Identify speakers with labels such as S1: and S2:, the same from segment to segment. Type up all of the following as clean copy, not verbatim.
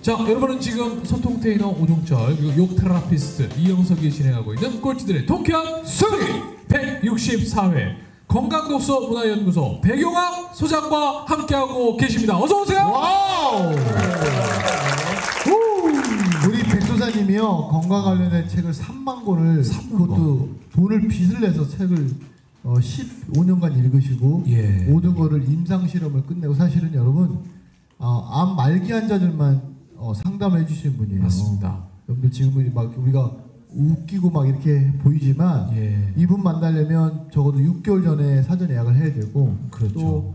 S1: 자, 여러분은 지금 소통 테이너 오종철 그리고 욕 테라피스트 이영석이 진행하고 있는 꼴찌들의 통쾌한 수기 164회 건강독서 문화연구소 배경화 소장과 함께하고 계십니다. 어서 오세요.
S2: 와우. 우리 백도사님이요 건강 관련된 책을 3만 권을 그것도 돈을 빚을 내서 책을 15년간 읽으시고
S1: 예.
S2: 모든 거를 임상 실험을 끝내고 사실은 여러분 암 말기 환자들만 상담해 주시는 분이에요.
S1: 맞습니다.
S2: 여러분들 지금은 막 우리가 웃기고 막 이렇게 보이지만
S1: 예.
S2: 이분 만나려면 적어도 6개월 전에 사전 예약을 해야 되고
S1: 그렇죠.
S2: 또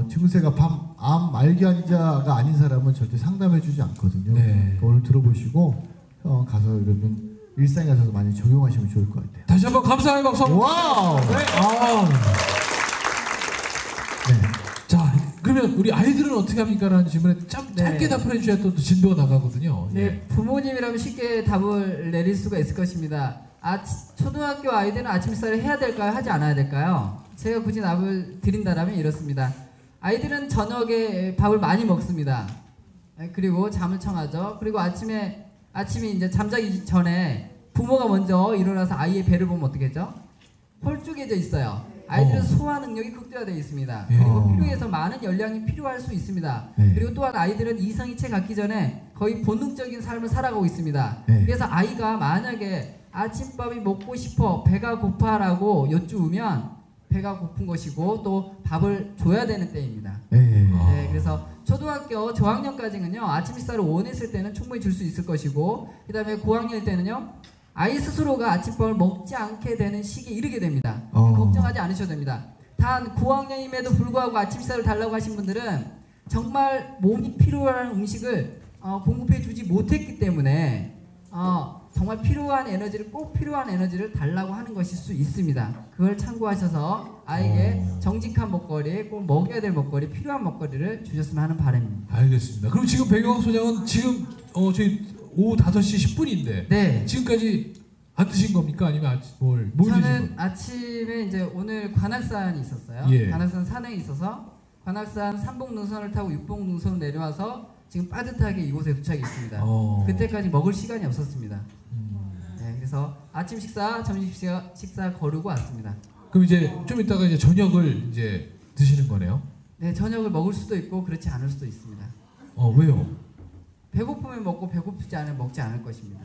S2: 증세가 암 말기 환자가 아닌 사람은 절대 상담해 주지 않거든요.
S1: 네.
S2: 오늘 들어보시고 가서 여러분 일상에 가서 많이 적용하시면 좋을 것 같아요.
S1: 다시 한번 감사의 박수.
S2: 와우.
S1: 네.
S2: 네.
S1: 자, 그러면 우리 아이들은 어떻게 합니까? 라는 질문에 짧게 답을 해주셔야 또 진도가 나가거든요.
S3: 네,
S1: 예.
S3: 부모님이라면 쉽게 답을 내릴 수가 있을 것입니다. 초등학교 아이들은 아침 식사를 해야 될까요? 하지 않아야 될까요? 제가 굳이 답을 드린다면 이렇습니다. 아이들은 저녁에 밥을 많이 먹습니다. 그리고 잠을 청하죠. 그리고 아침에 이제 잠자기 전에 부모가 먼저 일어나서 아이의 배를 보면 어떻겠죠? 홀쭉해져 있어요. 아이들은 소화 능력이 극대화되어 있습니다.
S1: 예.
S3: 그리고 필요해서 많은 열량이 필요할 수 있습니다.
S2: 네.
S3: 그리고 또한 아이들은 이성이 채 갖기 전에 거의 본능적인 삶을 살아가고 있습니다.
S2: 네.
S3: 그래서 아이가 만약에 아침밥이 먹고 싶어, 배가 고파라고 여쭈으면 배가 고픈 것이고 또 밥을 줘야 되는 때입니다.
S2: 네.
S3: 네, 그래서 초등학교 저학년까지는요 아침 식사를 원했을 때는 충분히 줄 수 있을 것이고 그 다음에 고학년일 때는요 아이 스스로가 아침밥을 먹지 않게 되는 시기에 이르게 됩니다. 걱정하지 않으셔도 됩니다. 단 9학년임에도 불구하고 아침 식사를 달라고 하신 분들은 정말 몸이 필요한 음식을 공급해 주지 못했기 때문에 정말 필요한 에너지를 꼭 필요한 에너지를 달라고 하는 것일 수 있습니다. 그걸 참고하셔서 아이에게 정직한 먹거리, 꼭 먹여야 될 먹거리, 필요한 먹거리를 주셨으면 하는 바람입니다.
S1: 알겠습니다. 그럼 지금 배경화 소장은 지금 저희 오후 5시 10분인데
S3: 네.
S1: 지금까지 안 드신 겁니까? 아니면 뭘 드신
S3: 저는
S1: 겁니까?
S3: 아침에 이제 오늘 관악산이 있었어요.
S1: 예.
S3: 관악산 산행이 있어서 관악산 삼봉 능선을 타고 육봉 능선을 내려와서 지금 빠듯하게 이곳에 도착해 있습니다. 그때까지 먹을 시간이 없었습니다. 네, 그래서 아침 식사, 점심 식사 거르고 왔습니다.
S1: 그럼 이제 좀 이따가 이제 저녁을 이제 드시는 거네요?
S3: 네, 저녁을 먹을 수도 있고 그렇지 않을 수도 있습니다.
S1: 왜요?
S3: 배고프면 먹고 배고프지 않으면 먹지 않을 것입니다.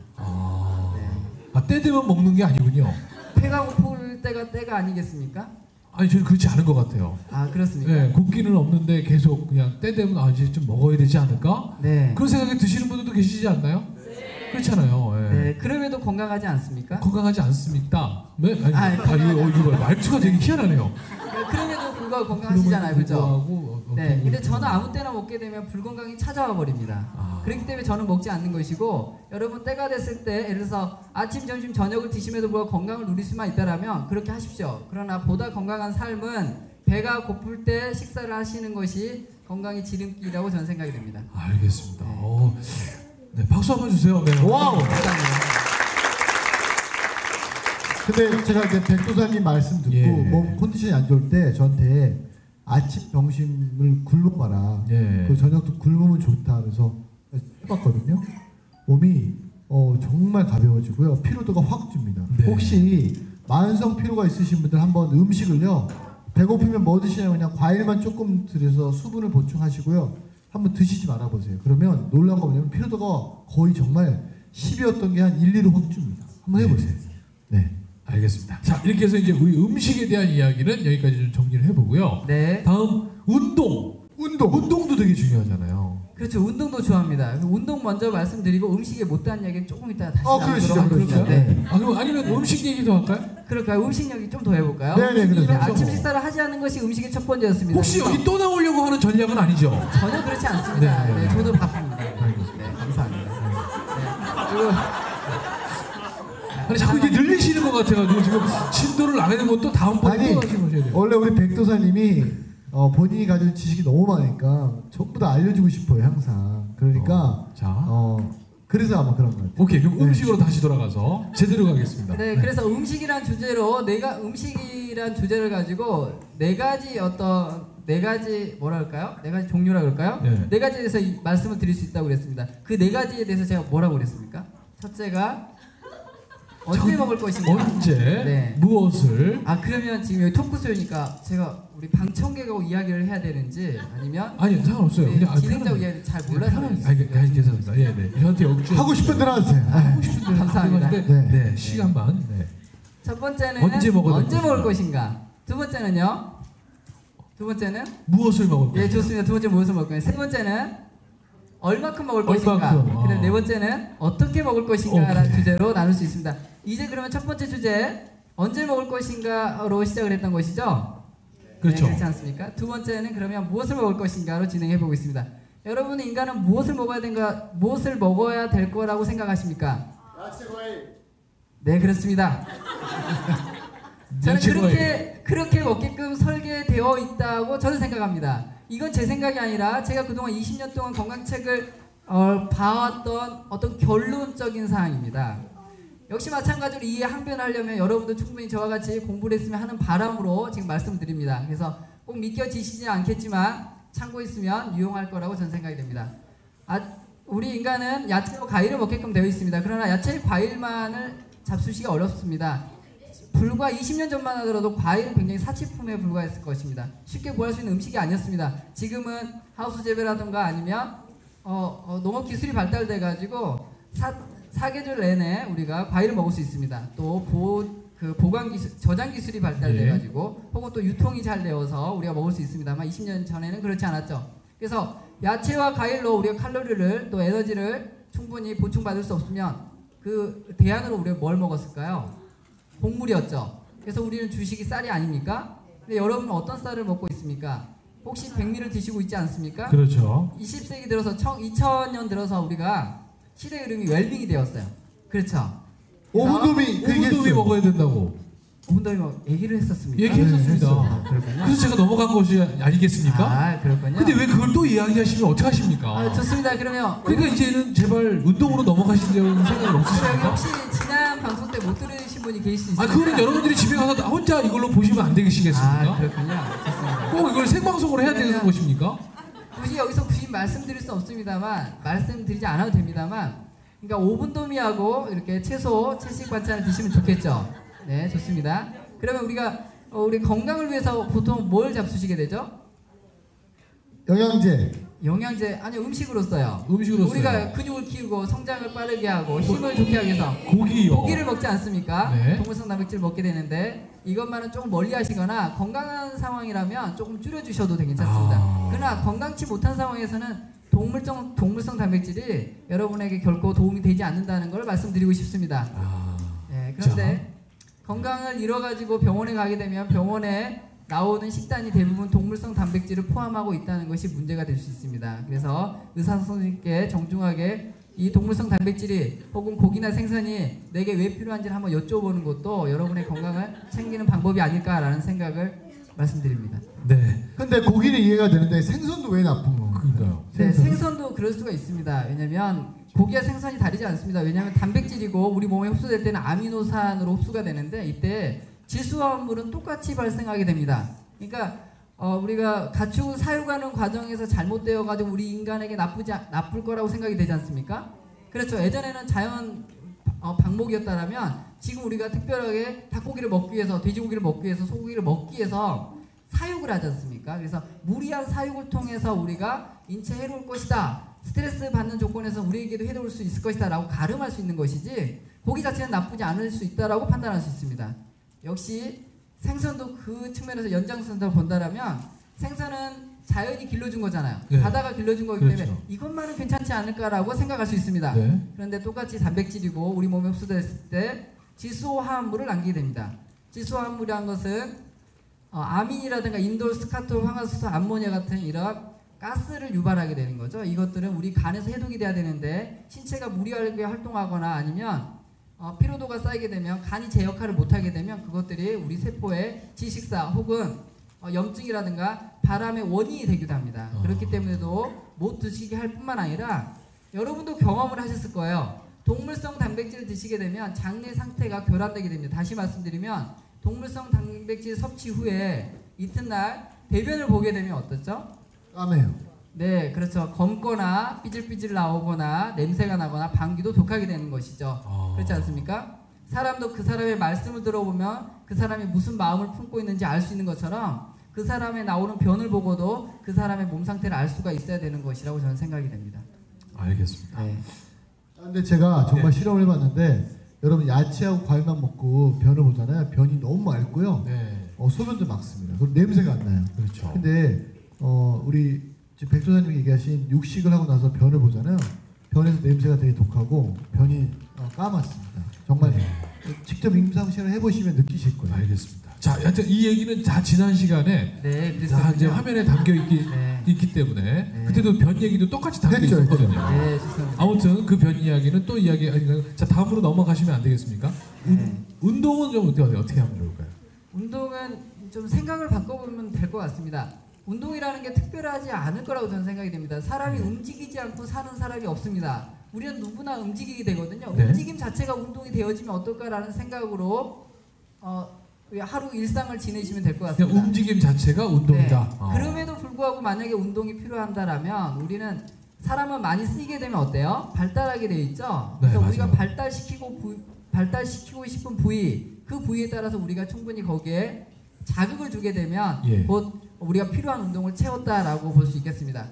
S3: 네.
S1: 때 되면 먹는 게 아니군요.
S3: 배가 고플 때가 아니겠습니까?
S1: 아니 저는 그렇지 않은 것 같아요.
S3: 아 그렇습니까?
S1: 네, 굶기는 없는데 계속 그냥 때 되면 이제 좀 먹어야 되지 않을까?
S3: 네.
S1: 그런 생각에 드시는 분들도 계시지 않나요? 네. 그렇잖아요. 네.
S3: 네. 그럼에도 건강하지 않습니까?
S1: 건강하지 않습니다. 네?
S3: 이거
S1: 말투가 되게 희한하네요.
S3: 그럼에도 불구하고 건강하시잖아요, 그렇죠? 네. 근데 저는
S1: 뭐
S3: 아무 때나 먹게 되면 불건강이 찾아와 버립니다. 그렇기 때문에 저는 먹지 않는 것이고 여러분 때가 됐을 때 예를 들어서 아침, 점심, 저녁을 드심에도 불구하고 건강을 누릴 수만 있다라면 그렇게 하십시오. 그러나 보다 건강한 삶은 배가 고플 때 식사를 하시는 것이 건강의 지름길이라고 저는 생각이 됩니다.
S1: 알겠습니다. 네, 박수 한번 주세요. 네.
S2: 와우.
S3: 감사합니다.
S2: 근데 제가 이제 백도사님 말씀 듣고 몸 컨디션이 안 좋을 때 저한테 아침 점심을 굶어봐라. 그 저녁도 굶으면 좋다. 그래서 해봤거든요. 몸이 정말 가벼워지고요. 피로도가 확 줍니다.
S1: 네.
S2: 혹시 만성 피로가 있으신 분들 한번 음식을요. 배고프면 뭐 드시냐면 그냥 과일만 조금 들여서 수분을 보충하시고요. 한번 드시지 말아보세요. 그러면 놀라운 거 뭐냐면 피로도가 거의 정말 10이었던 게 한 1, 2로 확 줍니다. 한번 해보세요. 네.
S1: 알겠습니다. 자, 이렇게 해서 이제 우리 음식에 대한 이야기는 여기까지 좀 정리를 해보고요.
S3: 네.
S1: 다음 운동도 되게 중요하잖아요.
S3: 그렇죠. 운동도 좋아합니다. 운동 먼저 말씀드리고 음식에 못다한 이야기는 조금 이따 다시
S2: 그러시죠.
S3: 나누도록 하겠습니다. 네.
S1: 그럼 아니면 음식 얘기도 할까요?
S3: 그럴까요? 음식 얘기 좀 더 해볼까요?
S2: 네네, 그렇죠.
S3: 아침 식사를 하지 않는 것이 음식의 첫 번째였습니다.
S1: 혹시 여기 또 나오려고 하는 전략은 아니죠?
S3: 전혀 그렇지 않습니다.
S1: 네.
S3: 저도 바쁩니다. 네, 감사합니다. 네. 그리고
S1: 아니 자꾸 이게 늘리시는 것 같아가지고 지금 진도를 나가게 되면 또 다음번에 또 하시면 돼요.
S2: 원래 우리 백도사님이 본인이 가진 지식이 너무 많으니까 전부 다 알려주고 싶어요 항상. 그러니까 그래서 아마 그런 것 같아요.
S1: 오케이, 그럼 음식으로 다시 돌아가서 제대로 가겠습니다.
S3: 네, 그래서 음식이란 주제로 음식이란 주제를 가지고 네 가지 어떤 네 가지 뭐라 할까요? 네 가지 종류라 그럴까요?
S1: 네.
S3: 네 가지에 대해서 말씀을 드릴 수 있다고 그랬습니다. 그 네 가지에 대해서 제가 뭐라고 그랬습니까? 첫째가 언제 먹을 것인가?
S1: 언제
S3: 네.
S1: 무엇을?
S3: 아 그러면 지금 여기 토크쇼니까 제가 우리 방청객하고 이야기를 해야 되는지 아니면
S1: 아니 상관없어요.
S3: 네,
S1: 그냥
S3: 진행자고 이야기 잘 몰라서
S1: 편하게. 아니 괜찮습니다. 예, 네. 저한테 역주
S2: 하고 싶은 대로 하세요.
S1: 하고 싶은 대로
S3: 감사합니다.
S1: 하는데,
S2: 네.
S1: 네. 시간만. 네.
S3: 첫 번째는
S1: 언제 먹을
S3: 것인가? 두 번째는요? 두 번째는
S1: 무엇을 먹을
S3: 예
S1: 것인가?
S3: 좋습니다. 두 번째 무엇을 먹을 것인가? 세 번째는 얼마큼 먹을 것인가?
S1: 얼마큼,
S3: 그다음 네 번째는 어떻게 먹을 것인가라는
S1: 오케이.
S3: 주제로 나눌 수 있습니다. 이제 그러면 첫 번째 주제 언제 먹을 것인가로 시작을 했던 것이죠?
S1: 그렇죠.
S3: 네, 그렇지 않습니까? 두 번째는 그러면 무엇을 먹을 것인가로 진행해 보겠습니다. 여러분 인간은 무엇을 먹어야 된가? 무엇을 먹어야 될 거라고 생각하십니까?
S2: 야채 과일.
S3: 네 그렇습니다. 저는
S1: 야채
S3: 그렇게 먹게끔 설계되어 있다고 저는 생각합니다. 이건 제 생각이 아니라 제가 그동안 20년 동안 건강책을 봐왔던 어떤 결론적인 사항입니다. 역시 마찬가지로 이 항변을 하려면 여러분도 충분히 저와 같이 공부를 했으면 하는 바람으로 지금 말씀드립니다. 그래서 꼭 믿겨지시지 않겠지만 참고했으면 유용할 거라고 저는 생각이 됩니다. 우리 인간은 야채와 과일을 먹게끔 되어 있습니다. 그러나 야채, 과일만을 잡수시기 어렵습니다. 불과 20년 전만 하더라도 과일은 굉장히 사치품에 불과했을 것입니다. 쉽게 구할 수 있는 음식이 아니었습니다. 지금은 하우스 재배라든가 아니면 농업 기술이 발달돼 가지고 사계절 내내 우리가 과일을 먹을 수 있습니다. 또 보관 기술, 저장 기술이 발달돼 가지고 혹은 또 유통이 잘 되어서 우리가 먹을 수 있습니다만 20년 전에는 그렇지 않았죠. 그래서 야채와 과일로 우리가 칼로리를 또 에너지를 충분히 보충받을 수 없으면 그 대안으로 우리가 뭘 먹었을까요? 곡물이었죠. 그래서 우리는 주식이 쌀이 아닙니까? 근데 여러분은 어떤 쌀을 먹고 있습니까? 혹시 백미를 드시고 있지 않습니까?
S1: 그렇죠.
S3: 20세기 들어서 2000년 들어서 우리가 시대 흐름이 웰빙이 되었어요. 그렇죠.
S2: 오분도미
S1: 오분도미 먹어야 된다고
S3: 오분도미 얘기를 했었습니까?
S1: 얘기했었습니다.
S3: 아, 그렇군요.
S1: 그래서 제가 넘어간 것이 아니겠습니까?
S3: 아, 그렇군요.
S1: 근데 왜 그걸 또 이야기하시면 어떡하십니까?
S3: 아, 좋습니다. 그러면
S1: 그러니까 이제는 제발 운동으로 넘어가시려는 생각이
S3: 여기
S1: 없으십니까?
S3: 혹시 지난 방송 때 못 들으신 분이 계실 수 있습니다.
S1: 그거는 여러분들이 집에 가서 혼자 이걸로 보시면 안 되시겠습니까?
S3: 그렇군요. 좋습니다.
S1: 꼭 이걸 생방송으로 해야 되는 것입니까?
S3: 굳이 여기서 말씀드릴 수 없습니다만 말씀드리지 않아도 됩니다만 그러니까 오분도미하고 이렇게 채식 반찬을 드시면 좋겠죠. 네, 좋습니다. 그러면 우리 건강을 위해서 보통 뭘 잡수시게 되죠?
S2: 영양제.
S3: 아니 음식으로서요.
S1: 음식으로서요.
S3: 우리가 근육을 키우고 성장을 빠르게 하고 힘을 좋게 하기 위해서
S1: 고기요.
S3: 고기를 먹지 않습니까?
S1: 네.
S3: 동물성 단백질을 먹게 되는데 이것만은 조금 멀리 하시거나 건강한 상황이라면 조금 줄여주셔도 괜찮습니다. 그러나 건강치 못한 상황에서는 동물성 단백질이 여러분에게 결코 도움이 되지 않는다는 걸 말씀드리고 싶습니다. 네, 그런데 건강을 잃어가지고 병원에 가게 되면 병원에 나오는 식단이 대부분 동물성 단백질을 포함하고 있다는 것이 문제가 될 수 있습니다. 그래서 의사 선생님께 정중하게 이 동물성 단백질이 혹은 고기나 생선이 내게 왜 필요한지를 한번 여쭤보는 것도 여러분의 건강을 챙기는 방법이 아닐까라는 생각을 말씀드립니다.
S1: 네.
S2: 근데 고기는 이해가 되는데 생선도 왜 나쁜 건가요?
S1: 그러니까요.
S3: 네, 생선도 그럴 수가 있습니다. 왜냐면 고기와 생선이 다르지 않습니다. 왜냐하면 단백질이고 우리 몸에 흡수될 때는 아미노산으로 흡수가 되는데 이때 질소화합물은 똑같이 발생하게 됩니다. 그러니까 우리가 가축을 사육하는 과정에서 잘못되어 가지고 우리 인간에게 나쁠 거라고 생각이 되지 않습니까? 그렇죠. 예전에는 자연 방목이었다면 지금 우리가 특별하게 닭고기를 먹기 위해서 돼지고기를 먹기 위해서 소고기를 먹기 위해서 사육을 하지 않습니까? 그래서 무리한 사육을 통해서 우리가 인체에 해로울 것이다. 스트레스 받는 조건에서 우리에게도 해로울 수 있을 것이다 라고 가름할 수 있는 것이지 고기 자체는 나쁘지 않을 수 있다라고 판단할 수 있습니다. 역시 생선도 그 측면에서 연장선상으로 본다라면 생선은 자연이 길러준 거잖아요.
S1: 네.
S3: 바다가 길러준 거기
S1: 그렇죠.
S3: 때문에 이것만은 괜찮지 않을까라고 생각할 수 있습니다.
S1: 네.
S3: 그런데 똑같이 단백질이고 우리 몸에 흡수됐을 때 질소화합물을 남기게 됩니다. 질소화합물이라는 것은 아민이라든가 인돌, 스카톨, 황화수소, 암모니아 같은 이런 가스를 유발하게 되는 거죠. 이것들은 우리 간에서 해독이 돼야 되는데 신체가 무리하게 활동하거나 아니면 피로도가 쌓이게 되면 간이 제 역할을 못하게 되면 그것들이 우리 세포의 질식사 혹은 염증이라든가 바람의 원인이 되기도 합니다. 그렇기 때문에도 못 드시게 할 뿐만 아니라 여러분도 경험을 하셨을 거예요. 동물성 단백질을 드시게 되면 장내 상태가 교란되게 됩니다. 다시 말씀드리면 동물성 단백질 섭취 후에 이튿날 대변을 보게 되면 어떻죠?
S2: 까매요.
S3: 네, 그렇죠. 검거나 삐질삐질 나오거나 냄새가 나거나 방귀도 독하게 되는 것이죠. 그렇지 않습니까? 사람도 그 사람의 말씀을 들어보면 그 사람이 무슨 마음을 품고 있는지 알 수 있는 것처럼 그 사람의 나오는 변을 보고도 그 사람의 몸 상태를 알 수가 있어야 되는 것이라고 저는 생각이 됩니다.
S1: 알겠습니다.
S3: 네.
S2: 근데 제가 정말 실험을 해봤는데 여러분 야채하고 과일만 먹고 변을 보잖아요. 변이 너무 맑고요.
S1: 네.
S2: 소변도 막습니다. 그리고 냄새가 안 나요.
S1: 그렇죠.
S2: 근데 우리 지금 백조사님이 얘기하신 육식을 하고 나서 변을 보잖아요. 변에서 냄새가 되게 독하고 변이 까맣습니다. 정말 직접 임상시험을 해보시면 느끼실 거예요.
S1: 알겠습니다. 자, 하여튼 이 얘기는 다 지난 시간에
S3: 네,
S1: 다 이제 화면에 담겨
S3: 네.
S1: 있기 때문에
S3: 네.
S1: 그때도 변 얘기도 똑같이 담겨
S2: 했죠,
S1: 있었거든요.
S3: 네, 죄송합니다.
S1: 아무튼 그 변 이야기는 또 이야기 아닌가요? 자, 다음으로 넘어가시면 안 되겠습니까? 운동은 좀 어떻게 하면 좋을까요?
S3: 운동은 좀 생각을 바꿔보면 될 것 같습니다. 운동이라는 게 특별하지 않을 거라고 저는 생각이 됩니다. 사람이 움직이지 않고 사는 사람이 없습니다. 우리는 누구나 움직이게 되거든요.
S1: 네.
S3: 움직임 자체가 운동이 되어지면 어떨까라는 생각으로 하루 일상을 지내시면 될 것 같습니다.
S1: 그냥 움직임 자체가 운동이다.
S3: 네. 그럼에도 불구하고 만약에 운동이 필요한다라면 우리는 사람은 많이 쓰게 되면 어때요? 발달하게 되어 있죠.
S1: 네,
S3: 그래서
S1: 맞아요.
S3: 우리가 발달시키고 싶은 부위, 그 부위에 따라서 우리가 충분히 거기에 자극을 주게 되면
S1: 예.
S3: 곧 우리가 필요한 운동을 채웠다라고 볼 수 있겠습니다.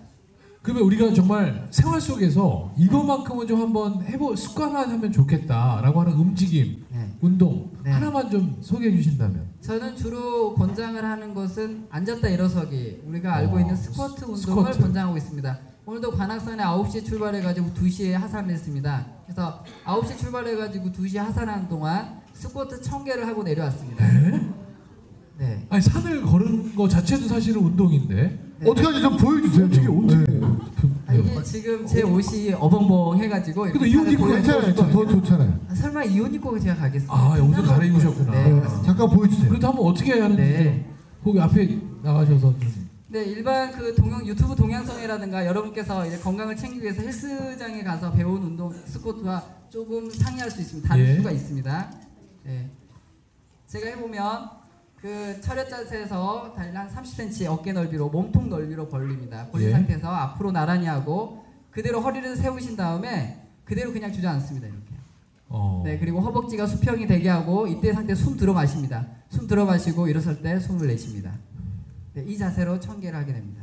S1: 그러면 우리가 정말 생활 속에서 이것만큼은 좀 한번 습관화하면 좋겠다라고 하는 움직임,
S3: 네.
S1: 운동
S3: 네.
S1: 하나만 좀 소개해 주신다면.
S3: 저는 주로 권장을 하는 것은 앉았다 일어서기, 우리가 알고 있는 스쿼트 운동을
S1: 스쿼트.
S3: 권장하고 있습니다. 오늘도 관악산에 9시에 출발해가지고 2시에 하산을 했습니다. 그래서 9시에 출발해가지고 2시에 하산하는 동안 스쿼트 1000개를 하고 내려왔습니다. 네.
S1: 아니 산을 걸은 거 자체도 사실은 운동인데.
S3: 네.
S2: 어떻게 하는지 좀 보여주세요.
S1: 어떻게
S3: 이게 지금 제 옷이 어벙벙해가지고
S1: 근데 이 옷 입고
S2: 괜찮아요. 더 좋잖아요.
S3: 설마 이 옷 입고 제가 가겠습니다.
S1: 아, 옷을 갈아입으셨구나.
S3: 네.
S2: 잠깐 보여주세요.
S1: 그래도 한번 어떻게 해야 하는지
S3: 네.
S1: 거기 앞에 나가셔서 좀.
S3: 네, 일반 그 유튜브 동양성이라든가 여러분께서 이제 건강을 챙기기 위해서 헬스장에 가서 배운 운동 스쿼트와 조금 상이할 수 있습니다. 다를
S1: 예.
S3: 수가 있습니다. 네. 제가 해보면 그 차렷 자세에서 다리를 한 30cm 어깨 넓이로 몸통 넓이로 벌립니다. 벌린
S1: 예.
S3: 상태에서 앞으로 나란히 하고 그대로 허리를 세우신 다음에 그대로 그냥 주저앉습니다. 이렇게. 네, 그리고 허벅지가 수평이 되게 하고 이때 상태 숨 들어 마십니다. 숨 들어 마시고 일어설 때 숨을 내쉽니다. 네, 이 자세로 1000개를 하게 됩니다.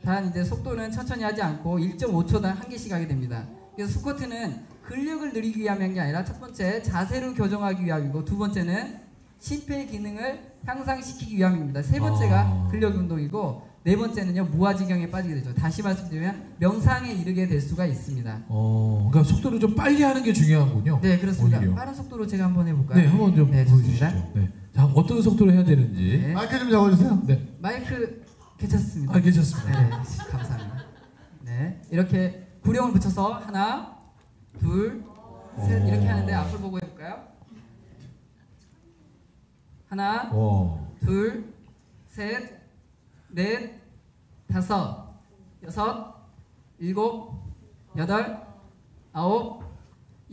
S3: 단 이제 속도는 천천히 하지 않고 1.5초당 한 개씩 하게 됩니다. 그래서 스쿼트는 근력을 늘리기 위한 게 아니라 첫 번째 자세를 교정하기 위함이고 두 번째는 심폐 기능을 향상시키기 위함입니다. 세 번째가 근력 운동이고 네 번째는요 무아지경에 빠지게 되죠. 다시 말씀드리면 명상에 이르게 될 수가 있습니다.
S1: 그러니까 속도를 좀 빨리 하는 게 중요하군요.
S3: 네, 그렇습니다.
S1: 오히려.
S3: 빠른 속도로 제가 한번 해볼까요?
S1: 네, 한번 좀
S3: 네,
S1: 보여주시죠.
S3: 좋습니다.
S1: 네. 자, 어떤 속도로 해야 되는지.
S3: 네.
S2: 마이크 좀 잡아주세요.
S1: 네.
S3: 마이크 괜찮습니다.
S1: 아, 괜찮습니다.
S3: 네, 감사합니다. 네, 이렇게 구령을 붙여서 하나, 둘, 셋 이렇게 하는데 앞을 보고 해볼까요? 하나, 둘, 셋, 넷, 다섯, 여섯, 일곱, 여덟, 아홉,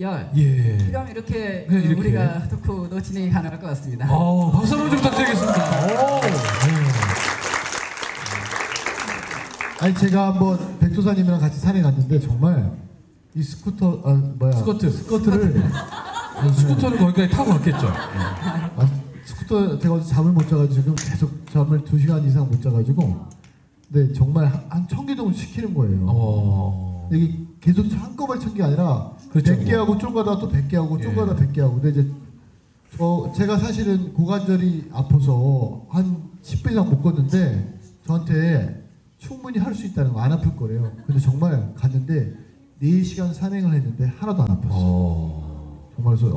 S3: 열.
S1: 예.
S3: 이러면 이렇게,
S1: 네, 이렇게.
S3: 우리가 토크도 진행이 가능할 것 같습니다.
S1: 박수 한번 좀 부탁드리겠습니다.
S2: 아니 제가 한번 백조사님이랑 같이 산에 갔는데 정말 이 스쿠터를
S1: 스쿠터는 거기까지 타고 갔겠죠.
S2: 스쿠터 제가 어제 잠을 못 자가지고 지금 계속 잠을 2시간 이상 못 자가지고 근데 정말 한 1000개동을 시키는 거예요. 이게 계속 한꺼번에 1000개 아니라
S1: 그렇죠.
S2: 100개 하고 좀 가다가 또 100개 하고 좀 가다가 100개 하고 근데 이제 제가 사실은 고관절이 아파서 한 10분 이상 못 걷는데 저한테 충분히 할 수 있다는 거 안 아플 거래요. 근데 정말 갔는데 4시간 산행을 했는데 하나도 안 아팠어요. 정말 그래서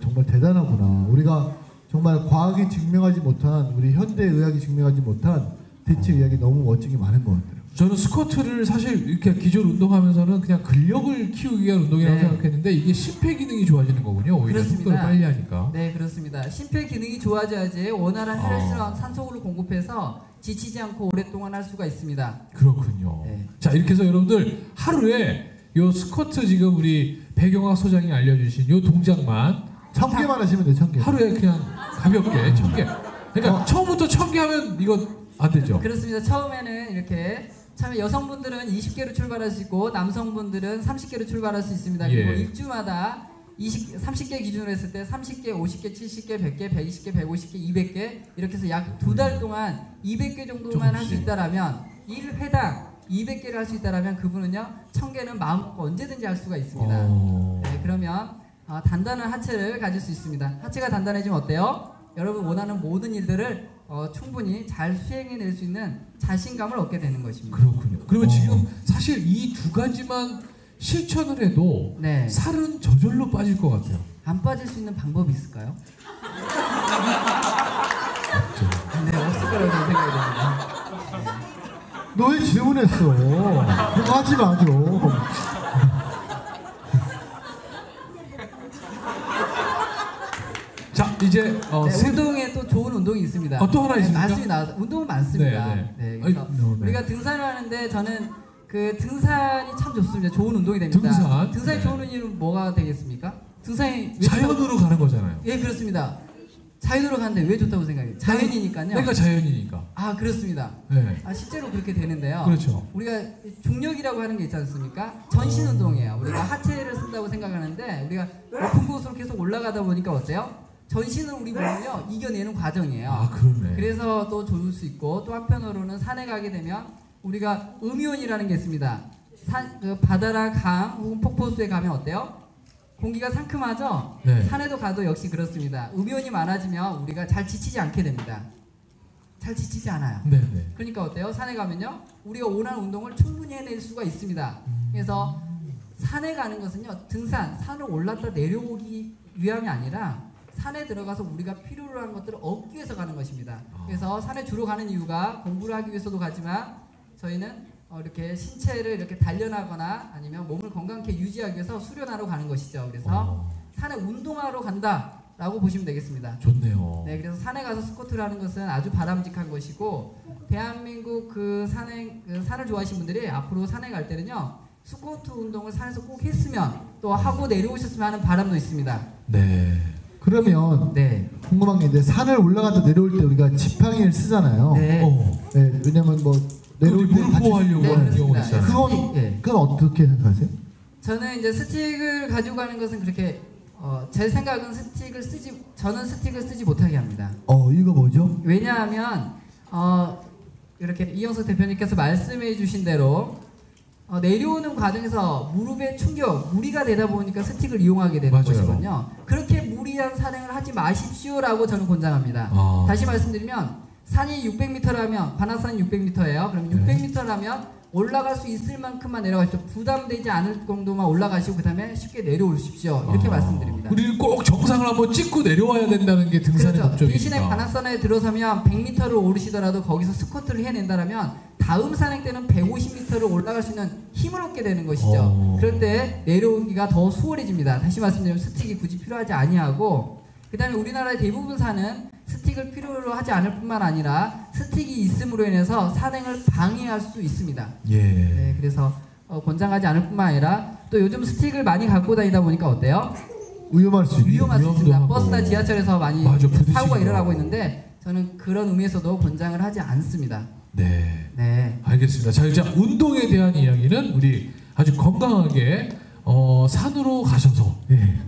S2: 정말 대단하구나. 우리가 정말 과학이 증명하지 못한 우리 현대 의학이 증명하지 못한 대체 의학이 너무 멋진 게 많은 것 같아요.
S1: 저는 스쿼트를 사실 이렇게 기존 운동하면서는 그냥 근력을 키우기 위한 운동이라고
S3: 네.
S1: 생각했는데 이게 심폐 기능이 좋아지는 거군요. 오히려
S3: 그렇습니다.
S1: 속도를 빨리 하니까.
S3: 네, 그렇습니다. 심폐 기능이 좋아져야지 원활한 혈액순환 산소를 공급해서 지치지 않고 오랫동안 할 수가 있습니다.
S1: 그렇군요.
S3: 네.
S1: 자, 이렇게 해서 여러분들 하루에 요 스쿼트 지금 우리 배경학 소장이 알려주신 요 동작만
S2: 1000개만 하시면 돼요. 1000개.
S1: 하루에 그냥 가볍게 1000개. 그러니까 처음부터 1000개 하면 이거 안 되죠.
S3: 그렇습니다. 처음에는 이렇게 처음에 여성분들은 20개로 출발할 수 있고 남성분들은 30개로 출발할 수 있습니다.
S1: 예.
S3: 그리고 일주마다 30개 기준으로 했을 때 30개, 50개, 70개, 100개, 120개, 150개, 200개 이렇게 해서 약 2달 동안 200개 정도만 할 수
S1: 조금씩.
S3: 있다라면 1회당 200개를 할 수 있다라면 그분은요 1000개는 마음껏 언제든지 할 수가 있습니다. 네, 그러면 단단한 하체를 가질 수 있습니다. 하체가 단단해지면 어때요? 여러분 원하는 모든 일들을 충분히 잘 수행해낼 수 있는 자신감을 얻게 되는 것입니다.
S1: 그렇군요. 그러면 지금 사실 이 두 가지만 실천을 해도
S3: 네.
S1: 살은 저절로 빠질 것 같아요.
S3: 안 빠질 수 있는 방법이 있을까요?
S1: 없죠.
S3: 네, 없을 거라고 저는 생각이 됩니다.
S2: 너 왜 질문했어? 그거 하지 마 좀.
S1: 자 이제
S3: 네, 운동에 또 좋은 운동이 있습니다.
S1: 또 하나 있습니까?
S3: 맞습니다. 운동은 많습니다.
S1: 네, 네.
S3: 네, 그래서
S1: 네.
S3: 우리가 등산을 하는데 저는 그 등산이 참 좋습니다. 좋은 운동이 됩니다. 등산이
S1: 네.
S3: 좋은 이유는 뭐가 되겠습니까? 등산이 왜
S1: 자연으로 가는 거잖아요.
S3: 예, 그렇습니다. 자연으로 가는데 왜 좋다고 생각해요? 자연이니까요.
S1: 그러니까 자연이니까.
S3: 아, 그렇습니다.
S1: 네.
S3: 실제로 그렇게 되는데요.
S1: 그렇죠.
S3: 우리가 중력이라고 하는 게 있지 않습니까? 전신 운동이에요. 우리가 하체를 쓴다고 생각하는데 우리가 높은 곳으로 계속 올라가다 보니까 어때요? 전신을 우리 몸을요 이겨내는 과정이에요.
S1: 아 그러네.
S3: 그래서 또 좋을 수 있고 또 한편으로는 산에 가게 되면 우리가 음이온이라는 게 있습니다. 그 바다나 강 혹은 폭포수에 가면 어때요? 공기가 상큼하죠?
S1: 네.
S3: 산에도 가도 역시 그렇습니다. 음이온이 많아지면 우리가 잘 지치지 않게 됩니다. 잘 지치지 않아요.
S1: 네네.
S3: 그러니까 어때요? 산에 가면요 우리가 원하는 운동을 충분히 해낼 수가 있습니다. 그래서 산에 가는 것은요 등산, 산을 올랐다 내려오기 위함이 아니라 산에 들어가서 우리가 필요로 하는 것들을 얻기 위해서 가는 것입니다. 그래서 산에 주로 가는 이유가 공부를 하기 위해서도 가지만 저희는 이렇게 신체를 이렇게 단련하거나 아니면 몸을 건강하게 유지하기 위해서 수련하러 가는 것이죠. 그래서 산에 운동하러 간다라고 보시면 되겠습니다.
S1: 좋네요.
S3: 네, 그래서 산에 가서 스쿼트를 하는 것은 아주 바람직한 것이고 대한민국 산을 좋아하시는 분들이 앞으로 산에 갈 때는요 스쿼트 운동을 산에서 꼭 했으면 또 하고 내려오셨으면 하는 바람도 있습니다.
S1: 네.
S2: 그러면
S3: 네.
S2: 궁금한 게 있는데 산을 올라갔다 내려올 때 우리가 지팡이를 쓰잖아요.
S3: 네.
S2: 네, 왜냐면 뭐 내려올 때
S1: 무릎 보호하려고
S3: 네,
S1: 하는
S3: 그렇습니다.
S1: 경우가 있잖아요.
S2: 그건 어떻게 생각하세요?
S3: 저는 이제 스틱을 가지고 가는 것은 그렇게 제 생각은 저는 스틱을 쓰지 못하게 합니다.
S2: 이거 뭐죠?
S3: 왜냐하면 이렇게 이영석 대표님께서 말씀해 주신 대로 내려오는 과정에서 무릎에 충격, 무리가 되다 보니까 스틱을 이용하게 되는
S1: 맞아요.
S3: 것이거든요. 그렇게 무리한 산행을 하지 마십시오라고 저는 권장합니다. 다시 말씀드리면 산이 600m라면 관악산이 600m예요. 그럼 600m라면 올라갈 수 있을 만큼만 내려가십시오. 부담되지 않을 정도만 올라가시고 그 다음에 쉽게 내려오십시오. 이렇게 말씀드립니다.
S1: 우리는 꼭 정상을 한번 찍고 내려와야 된다는 게 등산의
S3: 그렇죠.
S1: 목적이니까.
S3: 대신에 관악산에 들어서면 100m를 오르시더라도 거기서 스쿼트를 해낸다면 다음 산행 때는 150m를 올라갈 수 있는 힘을 얻게 되는 것이죠. 그럴 때 내려오기가 더 수월해집니다. 다시 말씀드리면 스틱이 굳이 필요하지 아니하고 그 다음에 우리나라의 대부분 산은 스틱을 필요로 하지 않을 뿐만 아니라 스틱이 있음으로 인해서 산행을 방해할 수 있습니다.
S1: 예.
S3: 네, 그래서 권장하지 않을 뿐만 아니라 또 요즘 스틱을 많이 갖고 다니다 보니까 어때요?
S2: 위험할 수 있는.
S3: 위험할 수
S1: 위험도
S3: 있습니다.
S1: 하고.
S3: 버스나 지하철에서 많이
S1: 맞아, 부딪히기도
S3: 사고가 일어나고
S1: 하고.
S3: 있는데 저는 그런 의미에서도 권장을 하지 않습니다.
S1: 네.
S3: 네.
S1: 알겠습니다. 자, 이제 운동에 대한 이야기는 우리 아주 건강하게 산으로 가셔서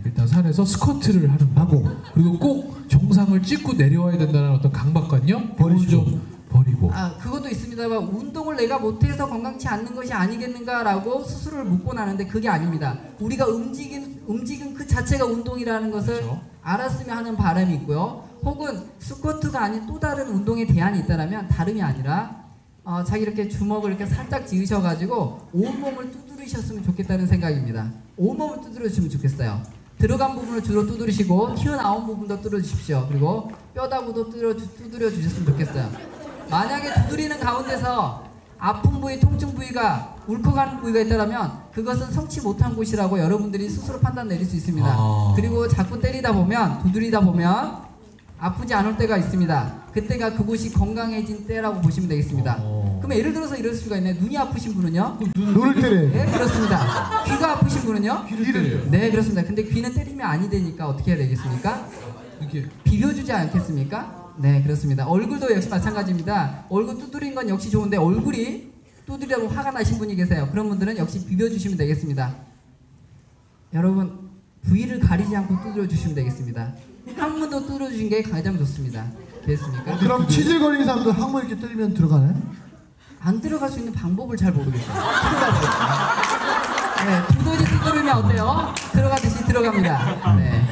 S1: 일단 산에서 스쿼트를 하는
S2: 하고.
S1: 그리고 꼭 정상을 찍고 내려와야 된다는 어떤 강박관념
S2: 버리시고.
S1: 좀 버리고.
S3: 그것도 있습니다만 운동을 내가 못해서 건강치 않는 것이 아니겠는가라고 스스로를 묻고 나는데 그게 아닙니다. 우리가 움직임 그 자체가 운동이라는 것을
S1: 그렇죠.
S3: 알았으면 하는 바람이 있고요. 혹은 스쿼트가 아닌 또 다른 운동의 대안이 있다면 다름이 아니라 자기 이렇게 주먹을 이렇게 살짝 지으셔가지고 온몸을 두드리셨으면 좋겠다는 생각입니다. 온몸을 두드려주시면 좋겠어요. 들어간 부분을 주로 두드리시고 튀어나온 부분도 뚫어주십시오. 그리고 뼈다구도 두드려 주셨으면 좋겠어요. 만약에 두드리는 가운데서 아픈 부위, 통증 부위가 울컥하는 부위가 있다면 그것은 성치 못한 곳이라고 여러분들이 스스로 판단 내릴 수 있습니다. 그리고 자꾸 때리다 보면 두드리다 보면 아프지 않을 때가 있습니다. 그때가 그곳이 건강해진 때라고 보시면 되겠습니다. 그러면 예를 들어서 이럴 수가 있네. 눈이 아프신 분은요?
S2: 눈을 때려.
S3: 네, 그렇습니다. 귀가 아프신 분은요?
S1: 귀를
S3: 네, 그렇습니다. 근데 귀는 때리면 아니 되니까 어떻게 해야 되겠습니까?
S1: 이렇게
S3: 비벼주지 않겠습니까? 네, 그렇습니다. 얼굴도 역시 마찬가지입니다. 얼굴 두드린 건 역시 좋은데 얼굴이 두드리다고 화가 나신 분이 계세요. 그런 분들은 역시 비벼주시면 되겠습니다. 여러분 부위를 가리지 않고 두드려 주시면 되겠습니다. 항문도 두드려 주신 게 가장 좋습니다. 됐습니까?
S2: 그럼 치질거리는 사람도 항문 이렇게 때리면 들어가나요?
S3: 안 들어갈 수 있는 방법을 잘 모르겠어요. 네, 두더지 두드리면 어때요? 들어가듯이 들어갑니다. 네.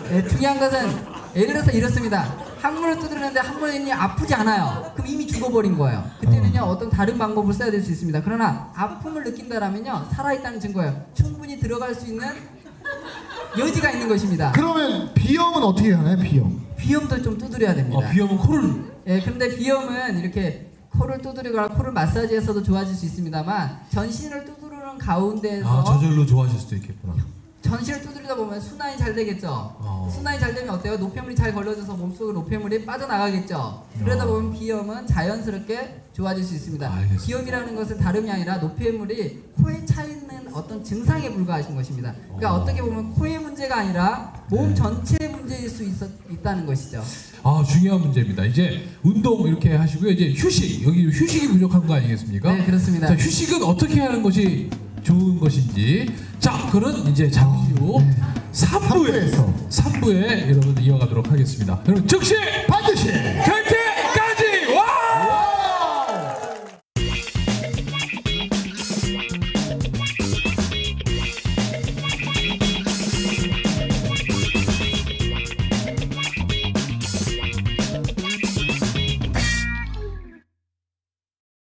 S3: 네, 중요한 것은 예를 들어서 이렇습니다. 항문을 두드리는데 항문이 아프지 않아요. 그럼 이미 죽어버린 거예요. 그때는요 어떤 다른 방법을 써야 될 수 있습니다. 그러나 아픔을 느낀다라면요 살아있다는 증거예요. 충분히 들어갈 수 있는 여지가 있는 것입니다.
S2: 그러면 비염은 어떻게 하나요?
S3: 비염도 좀 두드려야 됩니다.
S1: 비염은 코를.
S3: 예, 그런데 비염은 이렇게 코를 두드리거나 코를 마사지해서도 좋아질 수 있습니다만 전신을 두드리는 가운데에서
S1: 저절로 좋아질 수도 있겠구나.
S3: 전신을 두드리다 보면 순환이 잘 되겠죠. 순환이 잘 되면 어때요? 노폐물이 잘 걸러져서 몸속에 노폐물이 빠져나가겠죠. 그러다 보면 비염은 자연스럽게 좋아질 수 있습니다.
S1: 알겠습니다.
S3: 비염이라는 것은 다름이 아니라 노폐물이 코에 차 있는 어떤 증상에 불과하신 것입니다. 그러니까 어떻게 보면 코의 문제가 아니라 몸 전체의 문제일 수 있다는 것이죠.
S1: 중요한 문제입니다. 이제 운동 이렇게 하시고요. 이제 휴식, 여기 휴식이 부족한 거 아니겠습니까?
S3: 네, 그렇습니다.
S1: 자, 휴식은 어떻게 하는 것이 좋은 것인지. 자, 그는 이제 잠시 후 3부에 여러분 이어가도록 하겠습니다. 여러분 즉시
S2: 반드시
S1: 결